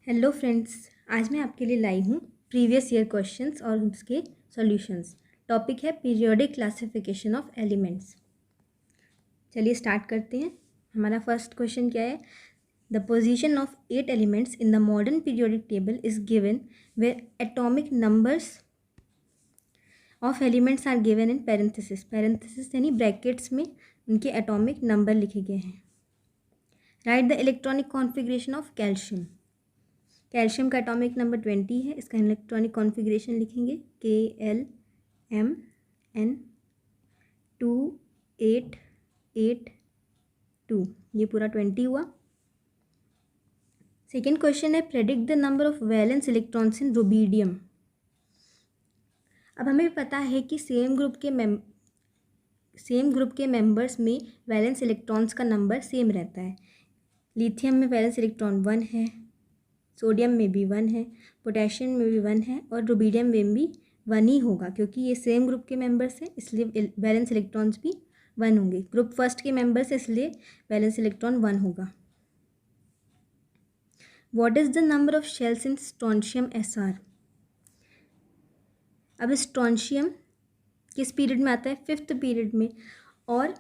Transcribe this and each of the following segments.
Hello friends, आज मैं आपके लिए लाई हूँ प्रीवियस ईयर क्वेश्चंस और उसके सॉल्यूशंस। टॉपिक है पीरियोडिक क्लासिफिकेशन ऑफ एलिमेंट्स। चलिए स्टार्ट करते हैं। हमारा फर्स्ट क्वेश्चन क्या है? The position of 8 elements in the modern periodic table is given where atomic numbers of elements are given in parenthesis. Parenthesis यानी ब्रैकेट्स में उनके एटॉमिक नंबर लिखे गए हैं। Right the electronic configuration of calcium. Calcium का atomic number 20 है। इसका electronic configuration लिखेंगे Kl2 8 8 2। ये पूरा 20 हुआ। सेकेंड क्वेश्चन है predict the number of valence electrons in rubidium. अब हमें पता है कि सेम ग्रुप के मेंबर्स में वैलेंस इलेक्ट्रॉन्स का नंबर सेम रहता है। लिथियम में वैलेंस इलेक्ट्रॉन 1 है, सोडियम में भी 1 है, पोटेशियम में भी 1 है और रुबीडियम में भी 1 ही होगा क्योंकि ये सेम ग्रुप के मेंबर्स हैं, इसलिए वैलेंस इलेक्ट्रॉन्स भी 1 होंगे। ग्रुप फर्स्ट के मेंबर्स इसलिए वैलेंस इलेक्ट्रॉन 1 होगा। What is the number of shells in strontium Sr। अब स्ट्रोंशियम किस पीरियड में आता है? 5th पीरियड में। और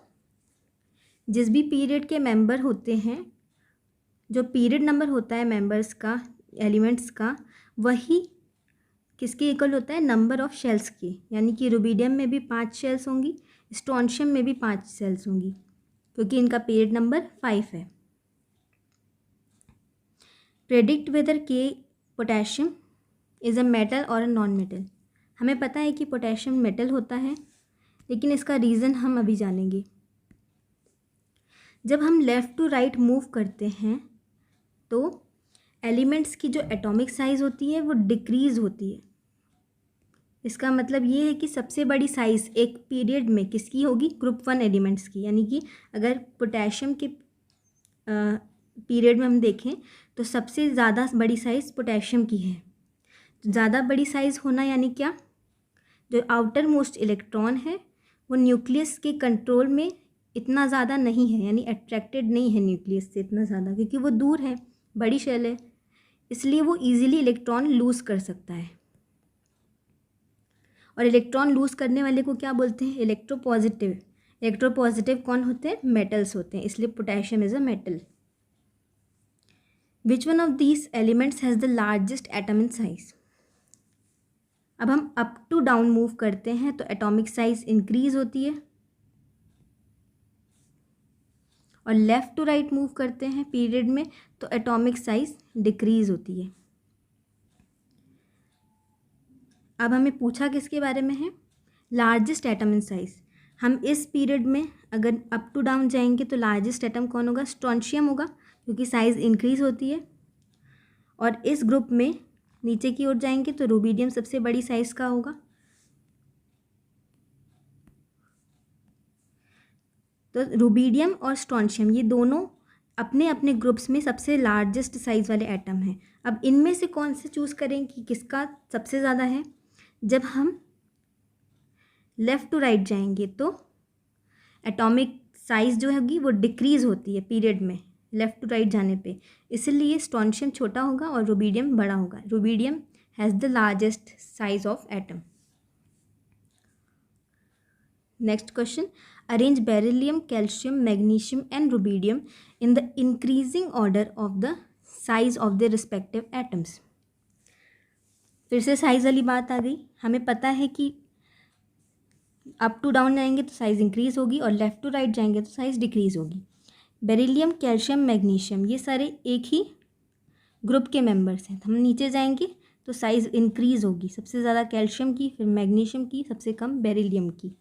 जिस भी पीरियड के मेंबर होते हैं, जो पीरियड नंबर होता है मेंबर्स का, एलिमेंट्स का, वही किसके इक्वल होता है? नंबर ऑफ शेल्स के। यानी कि रुबीडियम में भी 5 शेल्स होंगी, स्ट्रोंशियम में भी 5 शेल्स होंगी क्योंकि इनका पीरियड नंबर 5 है। प्रेडिक्ट वेदर के पोटेशियम इज़ अ मेटल और अ नॉन मेटल। हमें पता है कि पोटेशियम मेटल होता है, लेकिन इसका रीज़न हम अभी जानेंगे। जब हम लेफ़्ट टू राइट मूव करते हैं तो एलिमेंट्स की जो एटॉमिक साइज़ होती है वो डिक्रीज़ होती है। इसका मतलब ये है कि सबसे बड़ी साइज़ एक पीरियड में किसकी होगी? ग्रुप 1 एलिमेंट्स की। यानी कि अगर पोटेशियम के पीरियड में हम देखें तो सबसे ज़्यादा बड़ी साइज़ पोटेशियम की है। ज़्यादा बड़ी साइज़ होना यानी क्या? जो आउटर मोस्ट इलेक्ट्रॉन है वो न्यूक्लियस के कंट्रोल में इतना ज़्यादा नहीं है, यानी अट्रैक्टेड नहीं है न्यूक्लियस से इतना ज़्यादा, क्योंकि वो दूर है, बड़ी शेल है, इसलिए वो ईजिली इलेक्ट्रॉन लूज़ कर सकता है। और इलेक्ट्रॉन लूज़ करने वाले को क्या बोलते हैं? इलेक्ट्रोपॉजिटिव। इलेक्ट्रोपॉजिटिव कौन होते हैं? मेटल्स होते हैं, इसलिए potassium is a metal. Which one of these elements has the largest atom in size. अब हम अप टू डाउन मूव करते हैं तो एटॉमिक साइज इंक्रीज होती है, और लेफ़्ट टू राइट मूव करते हैं पीरियड में तो एटॉमिक साइज डिक्रीज होती है। अब हमें पूछा किसके बारे में है? Largest atom in size. हम इस पीरियड में अगर अप टू डाउन जाएंगे तो लार्जेस्ट एटम कौन होगा? स्ट्रोंशियम होगा, क्योंकि साइज़ इंक्रीज होती है। और इस ग्रुप में नीचे की ओर जाएंगे तो रुबीडियम सबसे बड़ी साइज़ का होगा। तो रुबीडियम और स्ट्रोंशियम ये दोनों अपने अपने ग्रुप्स में सबसे लार्जेस्ट साइज़ वाले एटम हैं। अब इनमें से कौन से चूज़ करें कि किसका सबसे ज़्यादा है? जब हम लेफ़्ट टू राइट जाएंगे तो एटॉमिक साइज़ जो होगी वो डिक्रीज़ होती है पीरियड में लेफ़्ट टू राइट जाने पे, इसलिए स्ट्रोंशियम छोटा होगा और रुबीडियम बड़ा होगा। Rubidium has the largest size of atom. Next question, arrange beryllium, calcium, magnesium and rubidium in the increasing order of the size of the respective atoms. फिर से साइज़ वाली बात आ गई। हमें पता है कि अप टू डाउन जाएंगे तो साइज़ इंक्रीज़ होगी और लेफ़्ट टू राइट जाएंगे तो साइज़ डिक्रीज़ होगी। बेरिलियम, कैल्शियम, मैग्नीशियम ये सारे एक ही ग्रुप के मेंबर्स हैं। हम नीचे जाएंगे तो साइज़ इंक्रीज़ होगी, सबसे ज़्यादा कैल्शियम की, फिर मैग्नीशियम की, सबसे कम बेरिलियम की।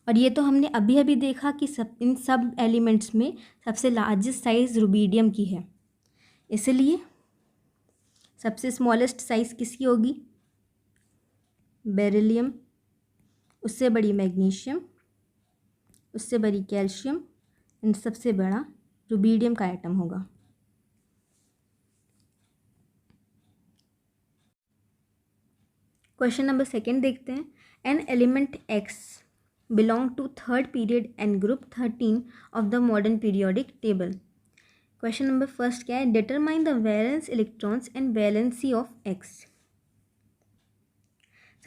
और ये तो हमने अभी अभी देखा कि इन सब एलिमेंट्स में सबसे लार्जेस्ट साइज़ रुबीडियम की है, इसलिए सबसे स्मॉलेस्ट साइज़ किसकी होगी? बेरिलियम, उससे बड़ी मैग्नीशियम, उससे बड़ी कैल्शियम एंड सबसे बड़ा रुबीडियम का एटम होगा। क्वेश्चन नंबर 2 देखते हैं। An element x belong to 3rd period and group 13 of the modern periodic table. Question number first क्या है, determine the valence electrons and valency of x.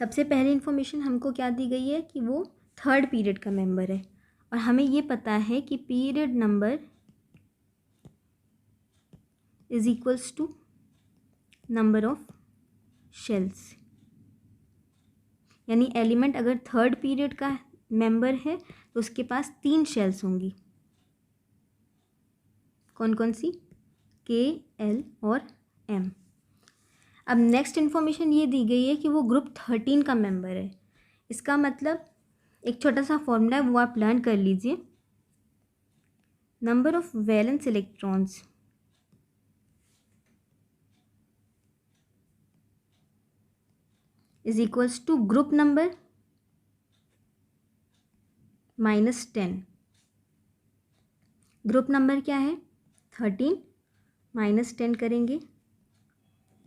सबसे पहली इन्फॉर्मेशन हमको क्या दी गई है कि वो थर्ड पीरियड का मेंबर है, और हमें ये पता है कि period number is equals to number of shells, यानी एलिमेंट अगर थर्ड पीरियड का मेंबर है तो उसके पास 3 शेल्स होंगी। कौन कौन सी? के, एल और एम। अब नेक्स्ट इन्फॉर्मेशन ये दी गई है कि वो ग्रुप 13 का मेंबर है। इसका मतलब एक छोटा सा फॉर्मूला है, वो आप लर्न कर लीजिए। Number of valence electrons is equals to group number -10। Group number क्या है? 13 -10 करेंगे,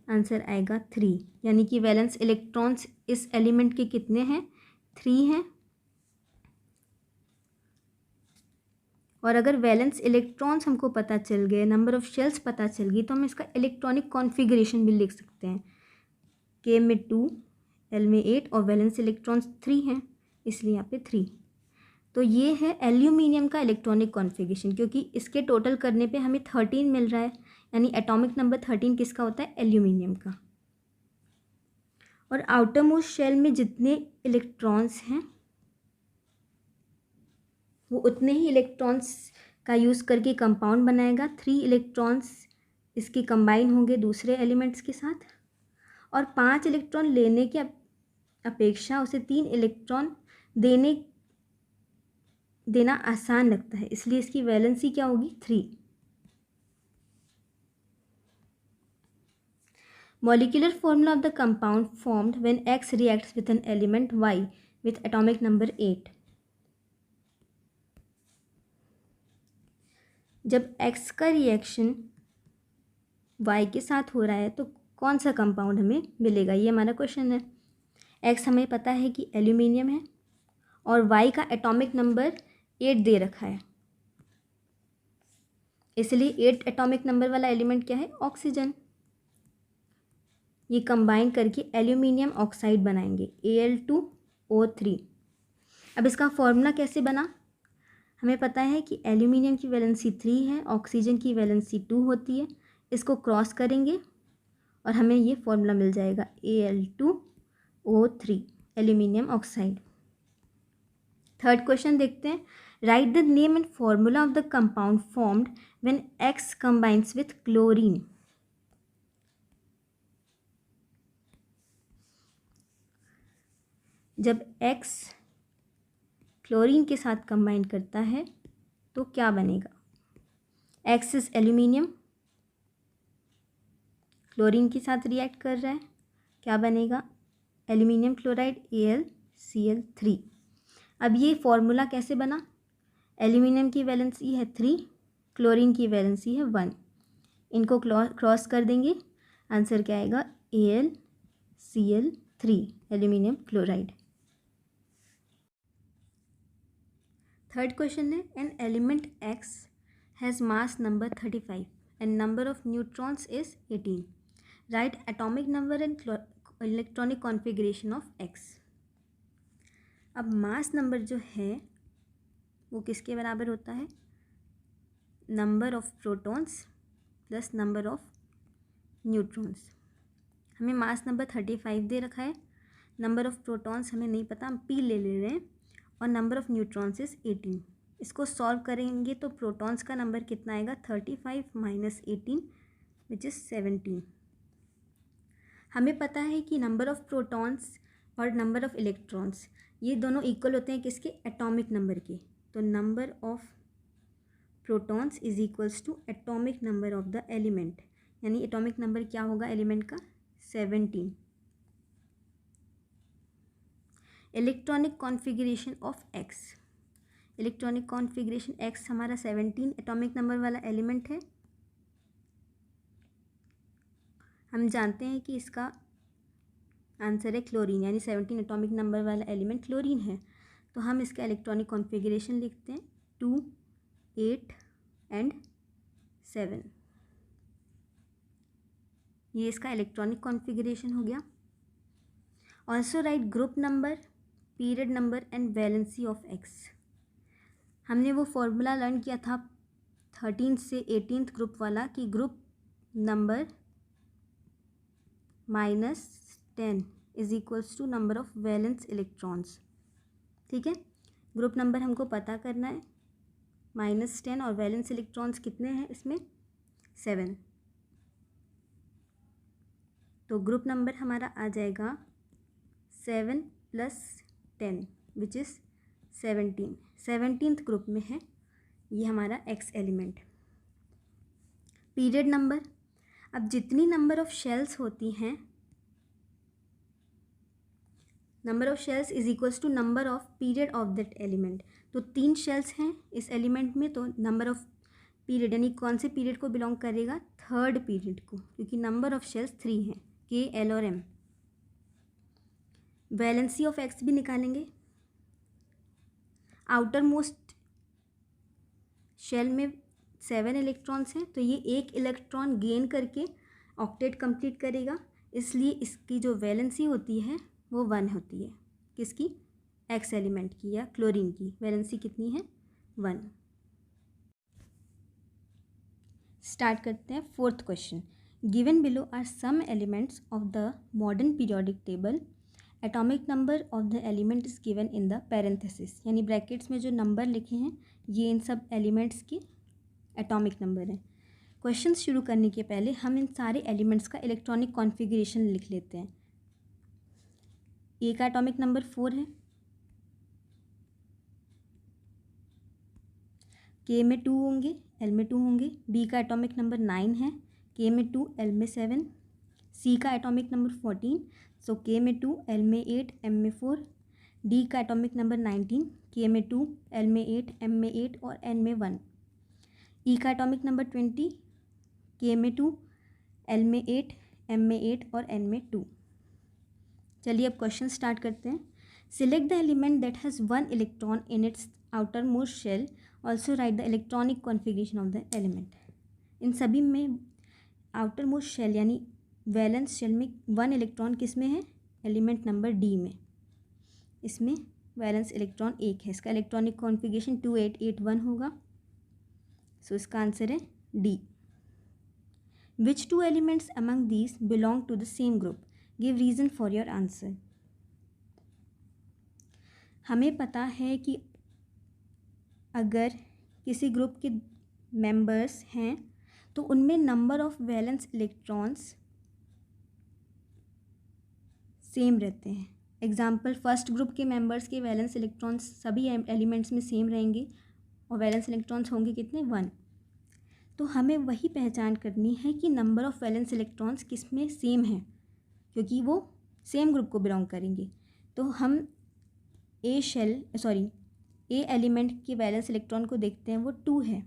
आंसर आएगा 3, यानी कि वैलेंस इलेक्ट्रॉन्स इस एलिमेंट के कितने हैं? 3 हैं। और अगर वैलेंस इलेक्ट्रॉन्स हमको पता चल गए, नंबर ऑफ शेल्स पता चल गई, तो हम इसका इलेक्ट्रॉनिक कॉन्फ़िगरेशन भी लिख सकते हैं। के में 2, एल में 8 और वैलेंस इलेक्ट्रॉन्स 3 हैं, इसलिए यहाँ पे 3। तो ये है एल्यूमिनियम का इलेक्ट्रॉनिक कॉन्फ़िगरेशन, क्योंकि इसके टोटल करने पे हमें 13 मिल रहा है, यानी एटॉमिक नंबर 13 किसका होता है? एल्यूमिनियम का। और आउटर मोस्ट शेल में जितने इलेक्ट्रॉन्स हैं वो उतने ही इलेक्ट्रॉन्स का यूज़ करके कंपाउंड बनाएगा। 3 इलेक्ट्रॉन्स इसके कंबाइन होंगे दूसरे एलिमेंट्स के साथ, और 5 इलेक्ट्रॉन लेने की अपेक्षा उसे 3 इलेक्ट्रॉन देना आसान लगता है, इसलिए इसकी वैलेंसी क्या होगी? 3। Molecular formula of the compound formed when X reacts with an element Y with atomic number 8। जब X का रिएक्शन Y के साथ हो रहा है तो कौन सा कंपाउंड हमें मिलेगा, ये हमारा क्वेश्चन है। X हमें पता है कि एल्यूमिनियम है और Y का एटॉमिक नंबर 8 दे रखा है, इसलिए 8 एटॉमिक नंबर वाला एलिमेंट क्या है? ऑक्सीजन। ये कंबाइन करके एल्यूमिनियम ऑक्साइड बनाएंगे, Al2O3। अब इसका फॉर्मूला कैसे बना? हमें पता है कि एल्यूमिनियम की वैलेंसी 3 है, ऑक्सीजन की वैलेंसी 2 होती है। इसको क्रॉस करेंगे और हमें ये फॉर्मूला मिल जाएगा, Al2O3 aluminium oxide. Third question देखते हैं। Right the name and formula of the compound formed when X combines with chlorine. जब X क्लोरीन के साथ कंबाइन करता है तो क्या बनेगा? X इज एल्यूमिनियम, क्लोरीन के साथ रिएक्ट कर रहा है, क्या बनेगा? Aluminium chloride AlCl3। अब ये फॉर्मूला कैसे बना? एल्यूमिनियम की वैलेंसी है 3, क्लोरीन की वैलेंसी है 1, इनको क्रॉस कर देंगे, आंसर क्या आएगा? AlCl3 aluminium chloride. Third question है, an element X has mass number 35 and number of neutrons is 18। Write atomic number and electronic configuration of X। अब मास नंबर जो है वो किसके बराबर होता है? Number of protons plus number of neutrons. हमें मास नंबर 35 दे रखा है, नंबर ऑफ प्रोटॉन्स हमें नहीं पता, हम P ले रहे हैं, और नंबर ऑफ न्यूट्रॉन्स इज 18। इसको सॉल्व करेंगे तो प्रोटॉन्स का नंबर कितना आएगा? 35 माइनस 18 विच इज़ 17। हमें पता है कि नंबर ऑफ प्रोटॉन्स और नंबर ऑफ इलेक्ट्रॉन्स ये दोनों इक्वल होते हैं किसके? एटॉमिक नंबर के। तो number of protons is equals to atomic number of the element, यानी एटॉमिक नंबर क्या होगा एलिमेंट का? 17। Electronic configuration of X। Electronic configuration X हमारा 17 एटॉमिक नंबर वाला एलिमेंट है। हम जानते हैं कि इसका आंसर है क्लोरीन, यानी 17 एटॉमिक नंबर वाला एलिमेंट क्लोरीन है। तो हम इसका इलेक्ट्रॉनिक कॉन्फ़िगरेशन लिखते हैं 2, 8 एंड 7। ये इसका इलेक्ट्रॉनिक कॉन्फ़िगरेशन हो गया। Also right group number, period number and valency of x. हमने वो फॉर्मूला लर्न किया था 13th से 18th ग्रुप वाला कि group number -10 is equals to number of valence electrons. ठीक है, ग्रुप नंबर हमको पता करना है, -10 और वैलेंस इलेक्ट्रॉन्स कितने हैं इसमें 7। तो ग्रुप नंबर हमारा आ जाएगा 7 + 10 विच इज़ 17। 17th ग्रुप में है ये हमारा एक्स एलिमेंट। पीरियड नंबर, अब जितनी नंबर ऑफ शेल्स होती हैं, number of shells is equals to number of period of that element. तो 3 शेल्स हैं इस एलिमेंट में, तो नंबर ऑफ पीरियड यानी कौन से पीरियड को बिलोंग करेगा, 3rd पीरियड को, क्योंकि नंबर ऑफ शेल्स 3 हैं, के, एल और एम। वैलेंसी ऑफ एक्स भी निकालेंगे। आउटर मोस्ट शेल में 7 इलेक्ट्रॉन्स हैं, तो ये 1 इलेक्ट्रॉन गेन करके ऑक्टेट कंप्लीट करेगा, इसलिए इसकी जो वैलेंसी होती है वो 1 होती है। किसकी, एक्स एलिमेंट की या क्लोरीन की वैलेंसी कितनी है, 1। स्टार्ट करते हैं 4th question. Given below are some elements of the modern periodic table. Atomic number of the element is given in the parenthesis, यानी ब्रैकेट्स में जो नंबर लिखे हैं ये इन सब एलिमेंट्स के एटॉमिक नंबर हैं। क्वेश्चन शुरू करने के पहले हम इन सारे एलिमेंट्स का इलेक्ट्रॉनिक कॉन्फ़िगरेशन लिख लेते हैं। ए का एटॉमिक नंबर 4 है, के में 2 होंगे, एल में 2 होंगे। बी का एटॉमिक नंबर 9 है, के में 2, एल में 7। सी का एटॉमिक नंबर 14, सो के में 2, एल में 8, एम में 4। डी का एटॉमिक नंबर 19, के में 2, एल में 8, एम में 8 और एन में 1। ई का एटॉमिक नंबर 20, के में 2, एल में 8, एम में 8 और एन में 2। चलिए अब क्वेश्चन स्टार्ट करते हैं। Select the element that has 1 electron in its outermost shell, also write the electronic configuration of the element. इन सभी में आउटर मोस्ट शेल यानी वैलेंस शेल में 1 इलेक्ट्रॉन किस में है, एलिमेंट नंबर डी में। इसमें वैलेंस इलेक्ट्रॉन 1 है, इसका इलेक्ट्रॉनिक कॉन्फ़िगरेशन 2881 होगा। सो इसका आंसर है D. Which 2 elements among these belong to the same group, give reason for your answer. हमें पता है कि अगर किसी ग्रुप के मेंबर्स हैं तो उनमें number of valence electrons same रहते हैं। एग्जाम्पल, फर्स्ट ग्रुप के मेंबर्स के वैलेंस इलेक्ट्रॉन्स सभी एलिमेंट्स में सेम रहेंगे और वैलेंस इलेक्ट्रॉन्स होंगे कितने, 1। तो हमें वही पहचान करनी है कि नंबर ऑफ वैलेंस इलेक्ट्रॉन्स किस में सेम हैं, क्योंकि वो सेम ग्रुप को बिलोंग करेंगे। तो हम ए एलिमेंट के वैलेंस इलेक्ट्रॉन को देखते हैं, वो 2 है,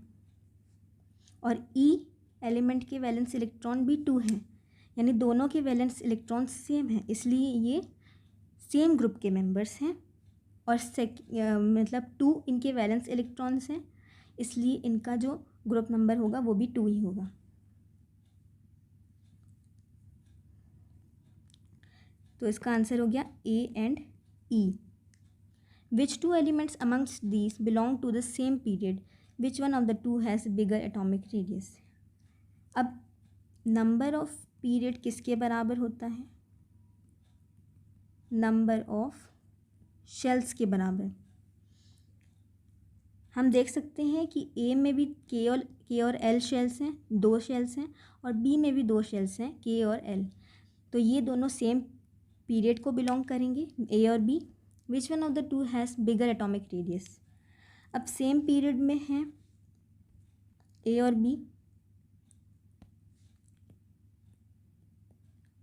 और ई एलिमेंट के वैलेंस इलेक्ट्रॉन भी 2 हैं, यानी दोनों के वैलेंस इलेक्ट्रॉन सेम हैं, इसलिए ये सेम ग्रुप के मेंबर्स हैं। और मतलब 2 इनके वैलेंस इलेक्ट्रॉन्स हैं, इसलिए इनका जो ग्रुप नंबर होगा वो भी 2 ही होगा। तो इसका आंसर हो गया A and E. Which 2 elements amongst these belong to the same period? Which one of the 2 has bigger atomic radius? अब नंबर ऑफ पीरियड किसके बराबर होता है, नंबर ऑफ शेल्स के बराबर। हम देख सकते हैं कि ए में भी के और एल शेल्स हैं, 2 शेल्स हैं, और बी में भी 2 शेल्स हैं, के और एल। तो ये दोनों सेम पीरियड को बिलोंग करेंगे, ए और B. Which one of the 2 has bigger atomic radius? अब सेम पीरियड में हैं ए और बी,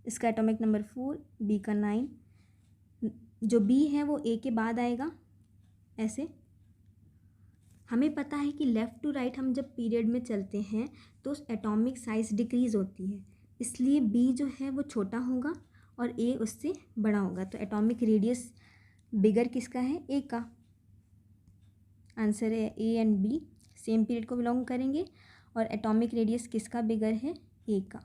इसका एटॉमिक नंबर 4, बी का 9। जो बी है वो ए के बाद आएगा, ऐसे। हमें पता है कि लेफ़्ट टू राइट हम जब पीरियड में चलते हैं तो एटॉमिक साइज़ डिक्रीज़ होती है, इसलिए बी जो है वो छोटा होगा और ए उससे बड़ा होगा। तो एटॉमिक रेडियस बिगर किसका है, ए का। आंसर है A and B same period को बिलोंग करेंगे और एटॉमिक रेडियस किसका बिगर है, ए का।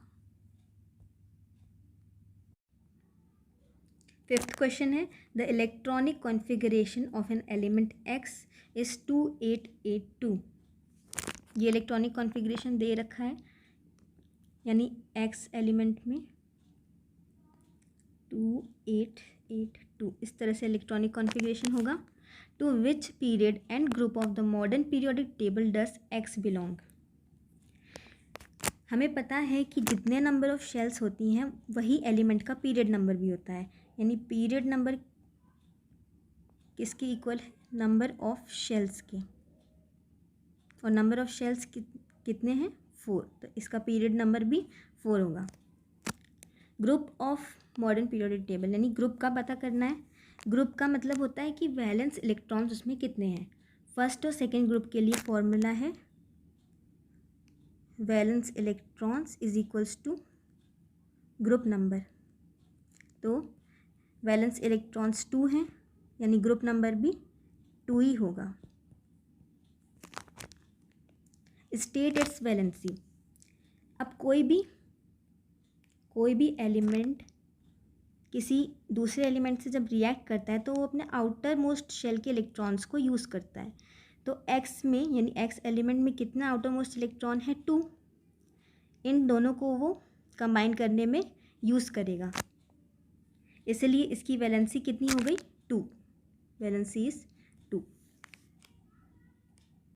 फिफ्थ क्वेश्चन है the electronic configuration of an element x is 2882। ये इलेक्ट्रॉनिक कॉन्फ़िगरेशन दे रखा है, यानी एक्स एलिमेंट में 2882 इस तरह से इलेक्ट्रॉनिक कॉन्फ़िगरेशन होगा। To which period and group of the modern periodic table does X belong. हमें पता है कि जितने नंबर ऑफ शेल्स होती हैं वही एलिमेंट का पीरियड नंबर भी होता है, यानी पीरियड नंबर किसके इक्वल है, नंबर ऑफ शेल्स के, और नंबर ऑफ शेल्स कितने हैं, 4, तो इसका पीरियड नंबर भी 4 होगा। Group of modern periodic table यानी ग्रुप का पता करना है। ग्रुप का मतलब होता है कि वैलेंस इलेक्ट्रॉन्स उसमें कितने हैं। फर्स्ट और सेकेंड ग्रुप के लिए फॉर्मूला है valence electrons is equals to group number. तो वैलेंस इलेक्ट्रॉन्स 2 हैं, यानी ग्रुप नंबर भी 2 ही होगा। State its valency. अब कोई भी एलिमेंट किसी दूसरे एलिमेंट से जब रिएक्ट करता है तो वो अपने आउटर मोस्ट शेल के इलेक्ट्रॉन्स को यूज़ करता है। तो एक्स में यानी एक्स एलिमेंट में कितना आउटर मोस्ट इलेक्ट्रॉन है, 2। इन दोनों को वो कंबाइन करने में यूज़ करेगा, इसलिए इसकी वैलेंसी कितनी हो गई, 2। Valency is